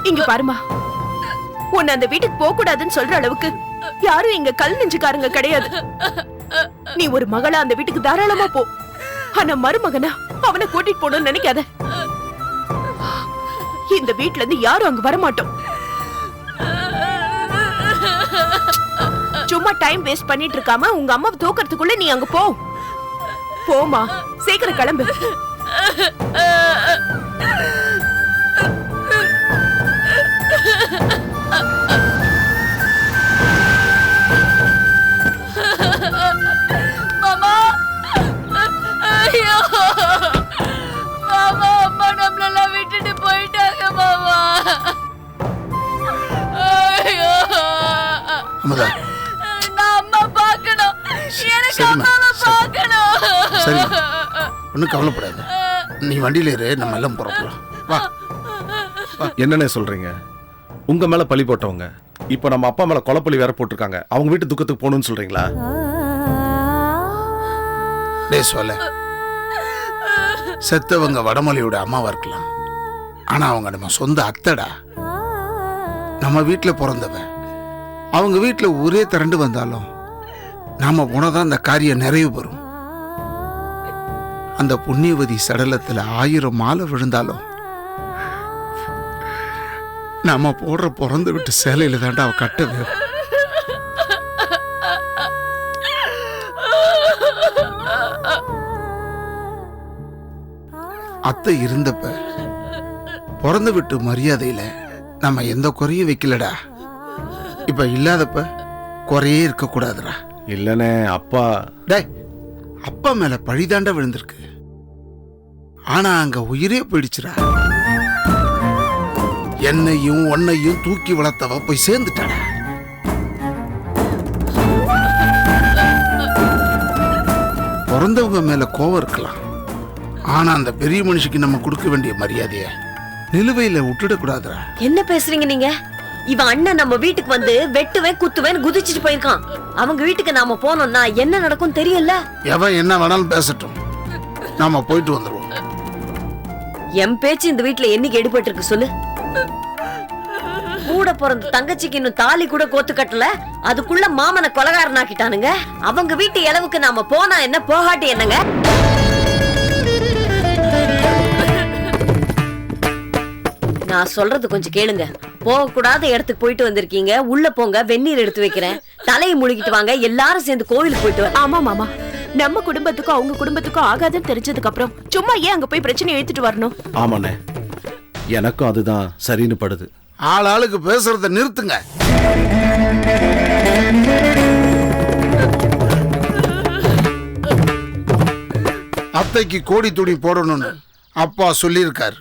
இங்க பாருமா, உன்னை அந்த வீட்டுக்கு போக கூடாதுன்னு சொல்ற அளவுக்கு யாரும் இங்க கல் நெஞ்சுக்காரங்க கிடையாது. நீ ஒரு மகளா அந்த வீட்டுக்கு தாராளமா போ. ஆனா மருமகனா அவனை கூட்டிட்டு போகணும்னு நினைக்காத. இந்த வீட்டுல இருந்து யாரும் அங்க வரமாட்டோம். சும்மா டைம் வேஸ்ட் பண்ணிட்டு இருக்காம உங்க அம்மாவை தூக்கறதுக்குள்ள நீ அங்க போ. போமா, சீக்கிரம் கிளம்பு. மாமா, ஐயோ மாமா, அம்மா நம்மளெல்லாம் விட்டுட்டு போயிட்டாங்க மாமா. ஐயோ, நான் அம்மா பார்க்கணும். எனக்கு அம்மாவை பார்க்கணும். சரி, ஒன்றும் கவலைப்படாத. நீ வண்டியில இரு, நம்ம எல்லாம் புறப்படலாம். வா. என்னன்னு சொல்றீங்க? உங்க மேல பழி போட்டவங்க இப்போ நம்ம அப்பா மேல கொலைப்பள்ளி வேற போட்டிருக்காங்க. அவங்க வீட்டு துக்கத்துக்கு போகணும்னு சொல்றீங்களா? டேய் சொல்ல, செத்தவங்க வடமொழியோட அம்மாவா இருக்கலாம், ஆனா அவங்க நம்ம சொந்த அத்தடா. நம்ம வீட்டில் பிறந்தவ, அவங்க வீட்டில் ஒரே திரண்டு வந்தாலும் நாம போனதான் அந்த காரியம் நிறைவு பெறும். அந்த புண்ணியவதி சடலத்தில் 1000 மாலை விழுந்தாலும் நாம போடுற பிறந்து விட்டு சேலையில தாண்டா அவ கட்ட வேணும். அத்தை இருந்தப்ப பிறந்து விட்டு மரியாதையில நம்ம எந்த குறையும் வைக்கலடா. இப்ப இல்லாதப்ப குறையே இருக்க கூடாதுடா. இல்லனே அப்பா. டேய், அப்பா மேல பழிதாண்ட விழுந்திருக்கு, ஆனா அங்க உயிரே போயிடுச்சுடா. என்னையும் உன்னையும் தூக்கி வளர்த்தவ போய் சேர்ந்துட்டாடா. பிறந்தவங்க மேல கோவம் இருக்கலாம், ஆனா அந்த பெரிய மனுஷிக்கு நம்ம கொடுக்க வேண்டிய மரியாதைய நிலுவையில விட்டுடக்கூடாதுடா. என்ன பேசுறீங்க நீங்க? இவன் அண்ணன் நம்ம வீட்டுக்கு வந்து வெட்டுவேன் குத்துவேன் குதிச்சுட்டு போயிருக்கான். அவங்க வீட்டுக்கு நாம போனோம்னா என்ன நடக்கும் தெரியல. எவன் என்ன வேணாலும் பேசட்டும், நாம போயிட்டு வந்துருவோம். என் பேச்சு இந்த வீட்டுல என்னைக்கு எடுபட்டு இருக்கு சொல்லு? கூட பிறந்த தங்கச்சிக்கு இன்னும் தாலி கூட கோத்து கட்டல, அதுக்குள்ள மாமனை கொலகாரனாக்கிட்டானுங்க. அவங்க வீட்டு இளவுக்கு நாம போனா என்ன போகாட்டி என்னங்க? நான் சொல்றது கொஞ்சம் கேளுங்க. போக கூடாத இடத்துக்கு போயிட்டு வந்திருக்கீங்க, உள்ள போங்க, வெந்நீர் எடுத்து வைக்கிறேன், தலையை முழுகிட்டு வாங்க, எல்லாரும் சேர்ந்து கோவிலுக்கு போயிட்டு வர. ஆமா மாமா, நம்ம குடும்பத்துக்கும் அவங்க குடும்பத்துக்கும் ஆகாதுன்னு தெரிஞ்சதுக்கு அப்புறம் சும்மா ஏன் அங்க போய் பிரச்சனை எடுத்துட்டு வரணும்? ஆமாண்ணே, எனக்கும் அதுதான் சரின்னு படுது. ஆளுக்கு பேசுறத நிறுத்துங்க. அத்தைக்கு கோடி துணி போடணும்னு அப்பா சொல்லியிருக்காரு.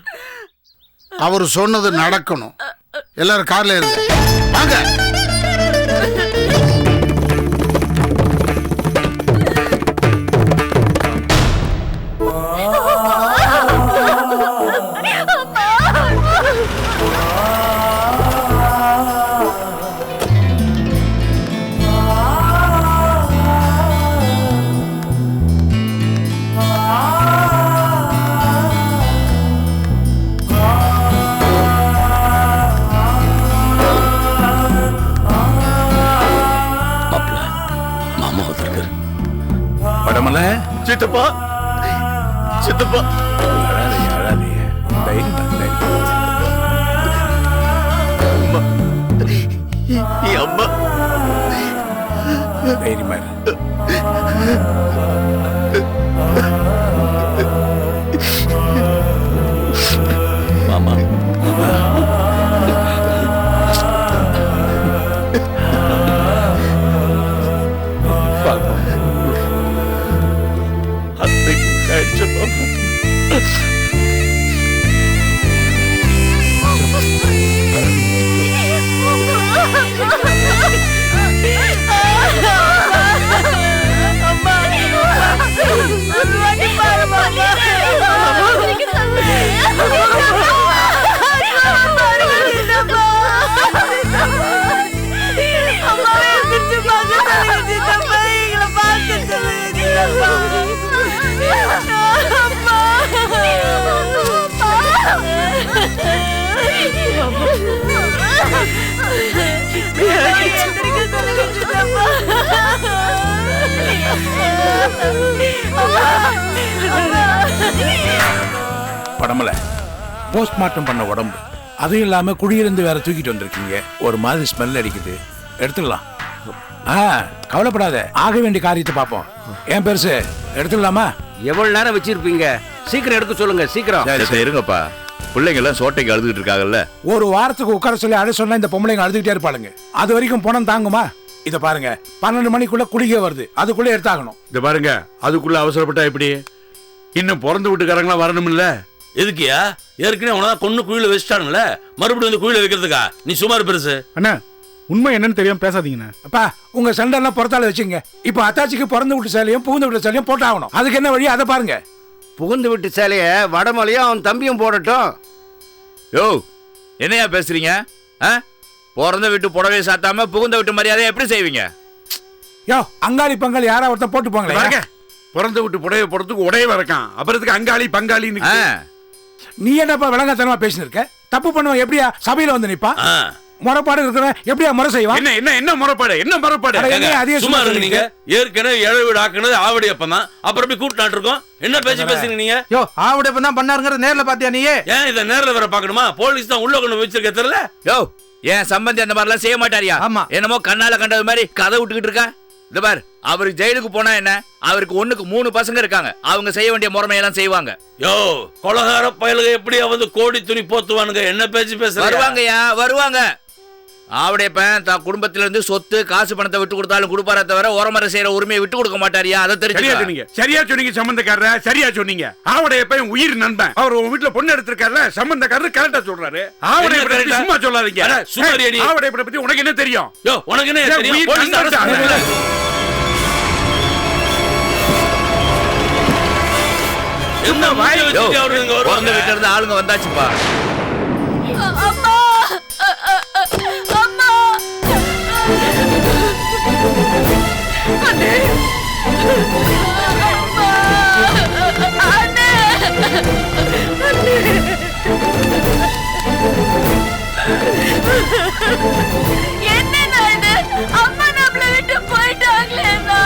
அவரு சொன்னது நடக்கணும். எல்லாரும் கார்ல இருங்க, வாங்க. சித்தப்பா, சித்தப்பா, அம்மா தைரியமா இரு. மாமா, படமல போஸ்ட்மார்ட்டம் பண்ண உடம்பு, அதுவும் இல்லாம குடியிருந்து வேற தூக்கிட்டு வந்திருக்கீங்க. ஒரு மாதிரி ஸ்மெல் அடிக்குது, எடுத்துடலாம். கவலைப்படாத, ஆக வேண்டிய காரியத்தை பார்ப்போம். ஏன் பெருசு, எடுத்துடலாமா? எவ்வளவு நேரம் வச்சிருப்பீங்க? சீக்கிரம் எடுக்க சொல்லுங்க, சீக்கிரம். இருங்கப்பா, பிள்ளைங்க எல்லாம் சோட்டைக்கு அழுதுகிட்டு இருக்காங்கல்ல. ஒரு வாரத்துக்கு உட்கார சொல்லி அழ சொன்னா இந்த பொம்பளைங்க அழுதுகிட்டே இருப்பாளுங்க. அது வரைக்கும் பணம் தாங்குமா? இத பாருங்க, 12 மணிக்குள்ள குளிக்க வருது, அதுக்குள்ள எடுத்தாகணும். இத பாருங்க, அதுக்குள்ள அவசரப்பட்டா எப்படி? இன்னும் பிறந்து வீட்டுக்காரங்களா வரணும் இல்ல? எதுக்கியா? ஏற்கனவே உனதான் கொண்டு குழியில வச்சுட்டானுங்களே, மறுபடியும் வந்து குழியில வைக்கிறதுக்கா? நீ சுமார் பெருசு. அண்ணா, உண்மை என்னன்னு தெரியாம பேசாதீங்கண்ணா. அப்பா, உங்க சண்டை எல்லாம் புறத்தால வச்சுங்க. இப்ப அத்தாச்சிக்கு பிறந்து விட்டு சேலையும் புகுந்து விட்டு சேலையும் போட்டாகணும். அதுக்கு என்ன வழி, அதை பாருங்க. புகுந்து விட்டு சேலைய வடமலையும் அவன் தம்பியும் போடட்டும். யோ, என்னையா பேசுறீங்க? பிறந்த வீட்டு புடவை சாத்தாம புகுந்த வீட்டு மரியாதை எப்படி செய்வீங்க? யோ, அங்காளி பங்காளி யாரா ஒருத்தன் போட்டு போங்களே. பிறந்த விட்டு புடைய போறதுக்கு உடையவ இருக்கான், அப்புறத்துக்கு அங்காளி பங்காளின்னு. நீ என்னப்பா விளங்கத்தனமா பேசின்னு இருக்க? தப்பு பண்ணுவான் எப்படியா சபையில வந்து நிப்பா? முறைப்பாடு இருக்கிற எப்படியா முறை செய்வான்? என்ன என்ன என்ன முறைப்பாடு? என்ன முறைப்பாடு? சும்மா இருக்கு நீங்க. ஏற்கனவே ஏழை வீடு ஆக்குனது ஆவடியப்பன் தான். அப்புறம் எப்படி கூட்டிட்டு இருக்கோம்? என்ன பேச்சு பேசுறீங்க நீங்க? யோ, ஆவடியப்பன் தான் பண்ணாருங்கறது நேர்ல பாத்தியா நீ? ஏன் இத நேர்ல வர பார்க்கணுமா? போலீஸ் தான் உள்ள கொண்டு வச்சிருக்க தெரியல. யோ, ஏன் சம்பந்தி அந்த மாதிரிலாம் செய்ய மாட்டாரியா? ஆமா. என்னமோ கண்ணால கண்டது மாதிரி கதை விட்டுக்கிட்டு இருக்கா. இந்த பார், அவருக்கு ஜெயிலுக்கு போனா என்ன, அவருக்கு 1க்கு 3 பசங்க இருக்காங்க, அவங்க செய்ய வேண்டிய முறைமையெல்லாம் செய்வாங்க. யோ, கொலகார பயலுக எப்படியா வந்து கோடி துணி போத்துவானுங்க? என்ன பேச்சு பேசுற? வருவாங்கயா, வருவாங்க. ஆவடையப்பன் தான் குடும்பத்தில இருந்து சொத்து காசு பணத்தை விட்டு கொடுத்தாலும் கொடுப்பாரே தவிர ஓரமர செய்யற உரிமையை விட்டு கொடுக்க மாட்டாரியா? அதை தெரிஞ்சுக்கங்க. சரியா சொன்னீங்க சம்பந்தக்காரர, சரியா சொன்னீங்க. ஆவடையப்பன் உயிர் நண்பன். அவர் உங்க வீட்டுல பொண்ணு எடுத்திருக்காருல, சம்பந்தக்காரர் கரெக்டா சொல்றாரு. ஆவடையப்பன் பத்தி சும்மா சொல்லாதீங்க. ஆவடையப்பன் பத்தி உனக்கு என்ன தெரியும்? யோ, உனக்கு என்ன தெரியும்? போலீஸ் அரெஸ்ட் பண்ணல. என்ன வாய் வச்சிட்டு அவரு இங்க வருவாங்க? அந்த வீட்ல இருந்து ஆளுங்க வந்தாச்சுப்பா. அம்மா அம்மா அண்ணே அம்மா அண்ணே என்ன இது? அம்மா நம்மள விட்டு போயிட்டாங்களேண்ணா.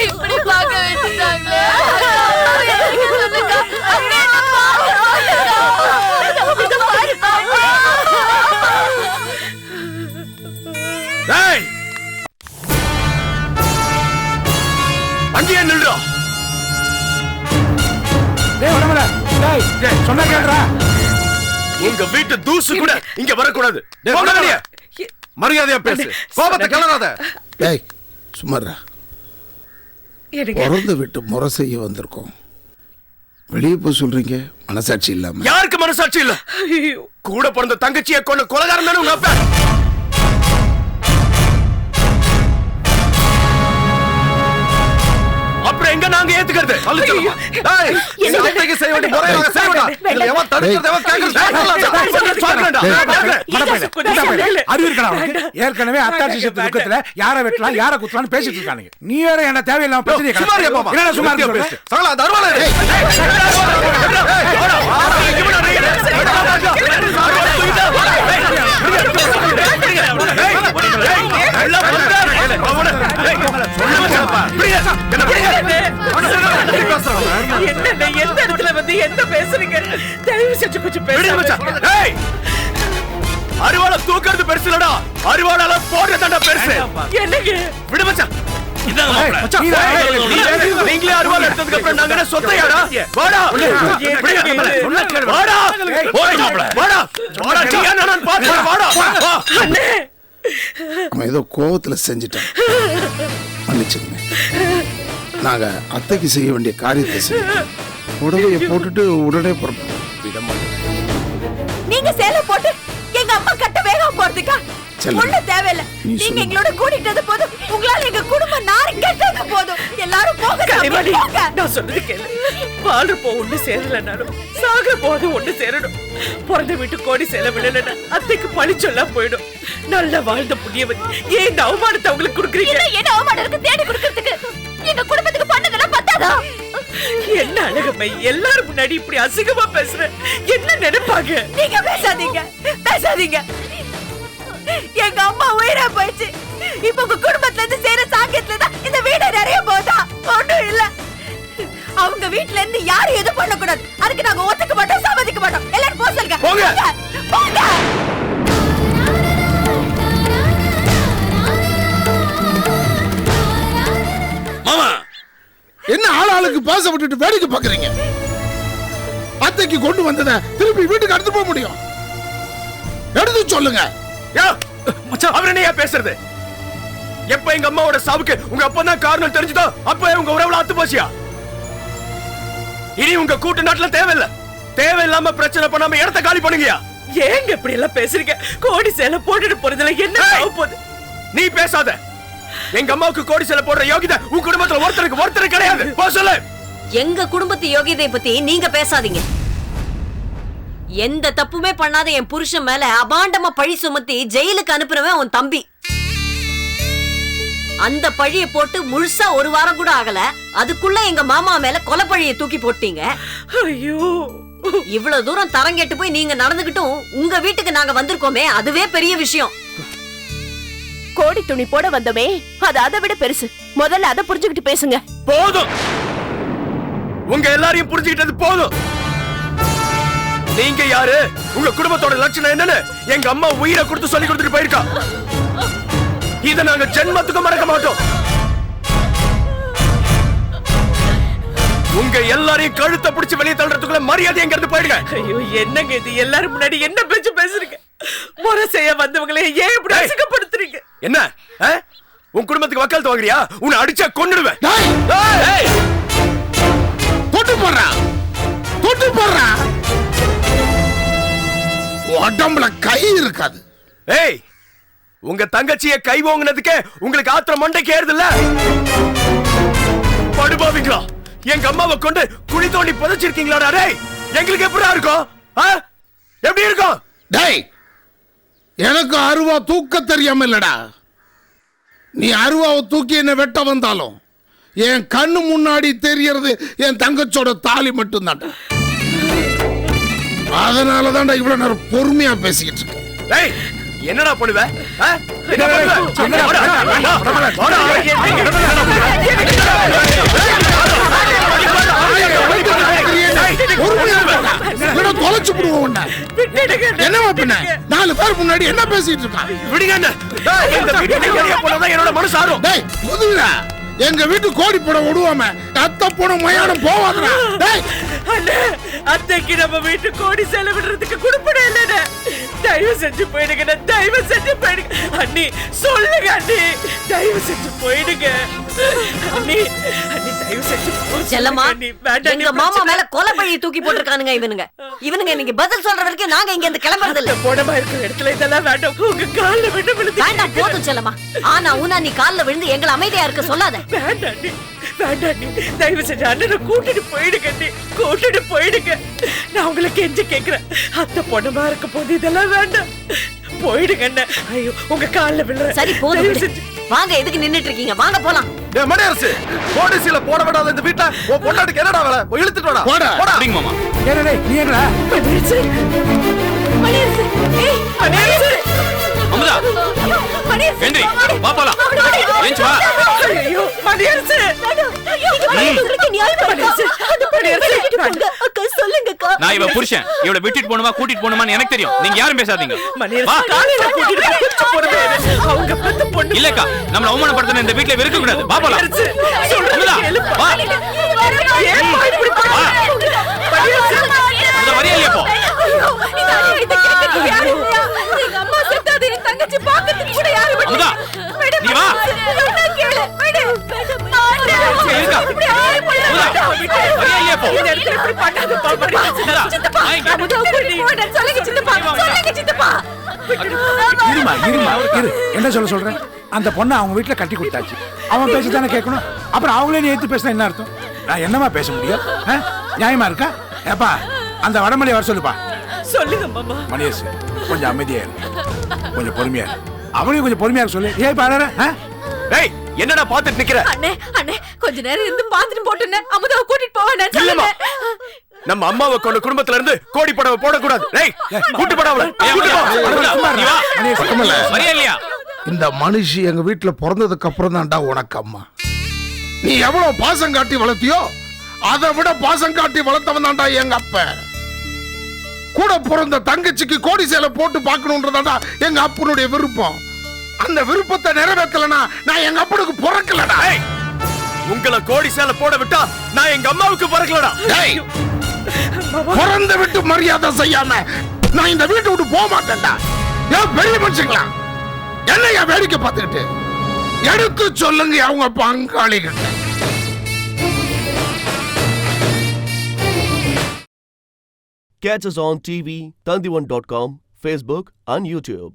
இப்படி பார்க்க வச்சுட்டாங்களே. அங்கேயே நில்றா. சொன்ன கேள்றா. உங்க வீட்டு தூசு கூட இங்க வரக்கூடாது. மரியாதையா பேசு, கோபத்தை கிளறாத. டேய் சும்மாரா. பிறந்து விட்டு முறை செய்ய வந்திருக்கோம், வெளியே போய் சொல்றீங்க மனசாட்சி இல்லாம. யாருக்கு மனசாட்சி இல்ல? கூட பிறந்த தங்கச்சியை கொண்ட கொலைகாரன் தானே உங்க அப்பா. அப்புறம் எங்க நாங்க ஏத்துக்கிறது? செய்ய வேண்டிய முறை நாங்க செய்வோம். இதுல எவன் தடுக்கிறது எவன் ஏற்கனவே அத்தாட்சி சத்து துக்கத்துல யார வெட்டலாம் யார குத்தலாம்னு பேசிட்டு இருக்கானுங்க. நீ வேற என்ன தேவையில்லாம பிரச்சனை என்ன சும்மா பேசு. சகல தர்வால எந்த இடத்துல வந்து என்ன பேசுறீங்க? தயவு செஞ்சு கொஞ்சம் பேசுங்க. அருவாளை தூக்குறது பெருசு இல்லடா, அருவாளால போடுறதாண்டா பெருசு. என்னங்க விடு மச்சான். இதாங்க மாப்ள. நீங்களே அருவாள் எடுத்ததுக்கு அப்புறம் நாங்க என்ன சொத்தையாடா? வாடா. வாடா. போய் மாப்ள. வாடா. வாடா நீயா நான் பாத்து வாடா. அண்ணே அவன் ஏதோ கோவத்துல செஞ்சிட்டான், மன்னிச்சுங்க. நாங்க அத்தைக்கு செய்ய வேண்டிய காரியத்தை செய்ய உடவையை போட்டுட்டு உடனே புறப்படும். நீங்க சேலை போட்டு எங்க அம்மா கட்ட வேகம் போறதுக்கா? ஒண்ணு தேவையில்ல. நீங்க எங்களோட கூட்டிட்டது போதும். உங்களால எங்க குடும்பம் நாரி கெட்டது போதும். எல்லாரும் போங்க. நான் சொல்றது கேளு. வாழ்றப்போ ஒண்ணு சேரலனாலும் சாக போது ஒண்ணு சேரணும். பிறந்த வீட்டு கோடி சேலை விழலன்னா அத்தைக்கு பழி சொல்ல போயிடும். நல்ல வாழ்ந்த புண்ணியவன் ஏன் இந்த அவமானத்தை அவங்களுக்கு கொடுக்குறீங்க? என்ன அவமானம் இருக்கு தேடி கொடுக்கறதுக்கு? எங்க குடும்பத்துக்கு பண்ணதெல்லாம் பத்தாதா? என்ன அழகம்மை, எல்லாரும் முன்னாடி இப்படி அசிங்கமா பேசுற. என்ன நினைப்பாங்க? நீங்க பேசாதீங்க பேசாதீங்க. எங்க அம்மா உயிரா போயிடுச்சு. இப்ப உங்க குடும்பத்துல இருந்து சேர சாக்கியத்துல தான் இந்த வீடு நிறைய போதா? ஒண்ணும் இல்ல. அவங்க வீட்டுல இருந்து யாரும் எதுவும் பண்ண கூடாது. அதுக்கு நாங்க ஒத்துக்க மாட்டோம், சம்மதிக்க மாட்டோம். எல்லாரும் போக சொல்லுங்க. போங்க. மாமா என்ன ஆளாளுக்கு பேச விட்டுட்டு வேடிக்கை பாக்குறீங்க? அத்தைக்கு கொண்டு வந்தத திருப்பி வீட்டுக்கு எடுத்து போக முடியும்? எடுத்து சொல்லுங்க. மச்சான் அவர் என்னையா பேசுறது? எப்ப எங்க அம்மாவோட சாவுக்கு உங்க அப்பா தான் காரணம் தெரிஞ்சுதோ அப்ப உங்க உறவுல அத்து போச்சியா? இனி உங்க கூட்டு நாட்டுல தேவையில்லாம பிரச்சனை பண்ணாம இடத்த காலி பண்ணுங்கயா. ஏங்க இப்படி எல்லாம் பேசுறீங்க? கோடி சேலை போட்டுட்டு போறதுல என்ன ஆக போகுது? நீ பேசாத. எங்க அம்மாவுக்கு கோடி சேலை போடுற யோகிதை உங்க குடும்பத்துல ஒருத்தருக்கு கிடையாது. போ சொல்லு. எங்க குடும்பத்து யோகியதை பத்தி நீங்க பேசாதீங்க. எந்த தப்புமே பண்ணாத என் புருஷன் மேல அபாண்டமா பழி சுமத்தி ஜெயிலுக்கு அனுப்புறவன் உன் தம்பி. அந்த பழிய போட்டு முழுசா ஒரு வாரம் கூட ஆகல, அதுக்குள்ள எங்க மாமா மேல கொலை பழிய தூக்கி போட்டீங்க. ஐயோ, இவ்வளவு தூரம் தரங்கெட்டு போய் நீங்க நடந்துகிட்டும் உங்க வீட்டுக்கு நாங்க வந்திருக்கோமே, அதுவே பெரிய விஷயம். கோடி துணி போட வந்தோமே, அது அதை விட பெருசு. முதல்ல அதை புரிஞ்சுக்கிட்டு பேசுங்க. போதும், உங்க எல்லாரையும் புரிஞ்சுக்கிட்டது போதும். நீங்க யாரு, உங்க குடும்பத்தோட லட்சணம் என்னன்னு எங்க அம்மா உயிரை கொடுத்து சொல்லி கொடுத்துட்டு போயிருக்கா. இத நாங்க ஜென்மத்துக்கு மறக்க மாட்டோம். உங்க எல்லாரையும் கழுத்தை பிடிச்சு வெளியே தள்ளுறதுக்குள்ள மரியாதை எங்க இருந்து போயிடுங்க. ஐயோ, என்னங்க இது? எல்லாரும் முன்னாடி என்ன பேச்சு பேசுறீங்க? முறை செய்ய வந்தவங்களே ஏன் இப்படி அசிங்கப்படுத்துறீங்க? என்ன உன் குடும்பத்துக்கு வக்காலத்து வாங்குறியா? உன்னை அடிச்சா கொன்னுடுவேன். தொட்டு போடுறா. உடம்புல கை இருக்காது. ஏய், உங்க தங்கச்சிய கை ஓங்குனதுக்கு உங்களுக்கு ஆத்திரம் மண்டைக்கு ஏறுதுல்ல? படுபாவிங்களா, எங்க அம்மாவை கொண்டு குழி தோண்டி புதைச்சிருக்கீங்களா? டேய், எங்களுக்கு எப்படி இருக்கும்? எப்படி இருக்கும்? டேய், எனக்கு அருவா தூக்க தெரியாம இல்லடா. நீ அருவாவை தூக்கி என்ன வெட்ட வந்தாலும் என் கண்ணு முன்னாடி தெரியறது என் தங்கச்சோட தாலி மட்டும் தான். அதனாலதான்டா இவ்வளவு நேரம் பொறுமையா பேசிக்கிட்டு இருக்கேன். என்னடா பண்ணுவ? தொலைச்சு விடுவோம். என்னவா பின்ன 4 பேர் முன்னாடி என்ன பேசிட்டு இருக்கான்? விடுங்க. என்னோட மனசு ஆறும். எங்க வீட்டு கோடி போட விடுவாம அத்தை போன மயானம் போவாதா? அத்தைக்கு நம்ம வீட்டு கோடி சேலை விடுறதுக்கு குடுப்பட இல்ல. தயவு செஞ்சு போயிடுங்க. தயவு செஞ்சு போயிடுங்க. அண்ணி சொல்லுங்க. அண்ணி தயவு செஞ்சு போயிடுங்க. அண்ணி தயவு செஞ்சு செல்லம்மா, எங்க மாமா மேல கொலை பழியை தூக்கி போட்டிருக்கானுங்க இவனுங்க. இன்னைக்கு பதில் சொல்ற வரைக்கும் நாங்க இங்க இருந்து கிளம்புறது இல்ல. போடமா இருக்கிற இடத்துல இதெல்லாம் வேண்டாம். உங்க கால்ல விழுந்து வேண்டாம். போதும் செல்லம்மா. ஆனா உனா நீ கால்ல விழுந்து எங்களை அமைதியா இருக்க சொல்லாத. வேண்டாம் நீ தயவு செஞ்சு அண்ணனை கூட்டிட்டு போயிடுங்க. நீ கூட்டிட்டு போயிடுங்க. நான் உங்களை கெஞ்சி கேக்குறேன். அத்தை பொண்ணமா இருக்க போது இதெல்லாம் வேண்டாம். போயிடுங்க. ஐயோ, உங்க கால்ல விழுற. சரி போதும். வாங்க, எதுக்கு நின்னுட்டு இருக்கீங்க? வாங்க போலாம். மணியரசு, கோடிசில போட விடாத இந்த வீட்டை உன் பொண்டாட்டிக்கு என்னடா வேலை? இழுத்துட்டு வாடா. போடா. அப்படிங்க மாமா. ஏனடே நீ என்னடா? மணியரசு. அமுதா, வென்றி வா போலாம். ஏஞ்சி வா. ஐயோ, மணியரசு. நான் இவ புருஷன். இவளை விட்டுட்டு போணுமா கூட்டிட்டு போணுமான்னு எனக்கு தெரியும். நீங்க யாரும் பேசாதீங்க. இல்லக்கா, நம்மள அவமானப்படுத்தின இந்த வீட்டுல இருக்க கூடாது. வா போலாம். வரியா இல்லையா? போ. அமுதா, நீ வா. என்ன சொல்ற? அந்த பொண்ணை அவங்க வீட்டுல கட்டி கொடுத்தாச்சு. அவன் பேசத்தானே கேட்கணும். அப்புறம் அவங்களே நீ எடுத்து பேசினா என்ன அர்த்தம்? நான் என்னமா பேச முடியும்? நியாயமா இருக்கா? ஏப்பா, அந்த வடமொழி வர சொல்லுப்பா. சொல்லுங்க மாமா. மணியரசு, கொஞ்சம் அமைதியா இரு, கொஞ்சம் பொறுமையா இரு. அவளையும் கொஞ்சம் பொறுமையா சொல்ல. ஏன் பாரு? டேய், என்னடா பாத்துட்டு நிக்கிற? அண்ணே கொஞ்ச நேரம் இருந்து பாத்துட்டு போட்டுனே அமுதாவை கூட்டிட்டு போவானே. இல்லம்மா, நம்ம அம்மாவை கொண்ட குடும்பத்துல இருந்து கோடி படவை போடக்கூடாது. டேய், கூட்டி போடாவல. இந்த மனுஷி எங்க வீட்டுல பிறந்ததுக்கு அப்புறம் தான்டா உனக்கு அம்மா. நீ எவ்வளவு பாசம் காட்டி வளர்த்தியோ அதை விட பாசம் காட்டி வளர்த்தவன் தான்டா எங்க அப்ப. கூட பிறந்த தங்கச்சிக்கு கோடி சேலை போட்டு பார்க்கணும்ன்றதாடா எங்க அப்பனுடைய விருப்பம். அந்த விருப்பத்தை நிறைவேற்றலனா நான் எங்க அப்பனுக்கு பிறக்கலடா. உங்களை கோடி சேலை போட விட்டா நான் எங்க அம்மாவுக்கு பிறக்கலடா. பிறந்த விட்டு மரியாதை செய்யாம நான் இந்த வீட்டை விட்டு போக மாட்டேன்டா. ஏன் பெரிய மனுஷங்களா என்னையா வேடிக்கை பார்த்துக்கிட்டு? எடுத்து சொல்லுங்க அவங்க பங்காளிகிட்ட. Catch us on TV, Tandivan.com, Facebook and YouTube.